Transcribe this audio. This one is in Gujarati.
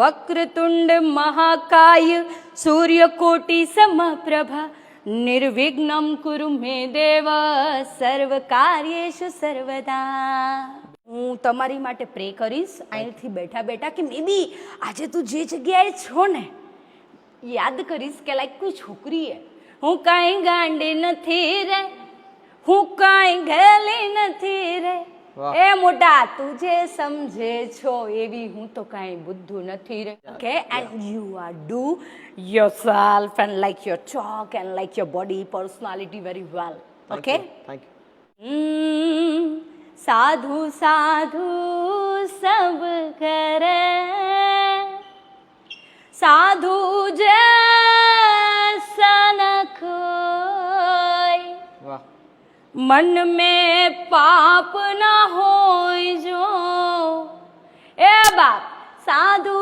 વક્રતુંડ મહાકાય સૂર્યકોટી સમપ્રભા નિર્વિઘ્નમ કુરુ મે દેવ સર્વ કાર્યેષુ સર્વદા. હું તમારી માટે પ્રે કરીશ અહીંથી બેઠા બેઠા કે મે બી આજે તું જે જગ્યાએ છો ને યાદ કરીશ કે લાઈક કોઈ છોકરીએ હું કાંઈ ગાંડી નથી રે, હું કાંઈ ગેલી નથી રે, એ મોટા તું જે સમજે છો એવી હું તો કાંઈ બુદ્ધુ નથી રે. Okay, and you are do yourself and like your talk and like your body personality very well. Okay, thank you. સાધુ સાધુ સબ કરે, સાધુ જૈસા ન કોઈ, વાહ. मन में पाप न होय जो, ए बाप साधु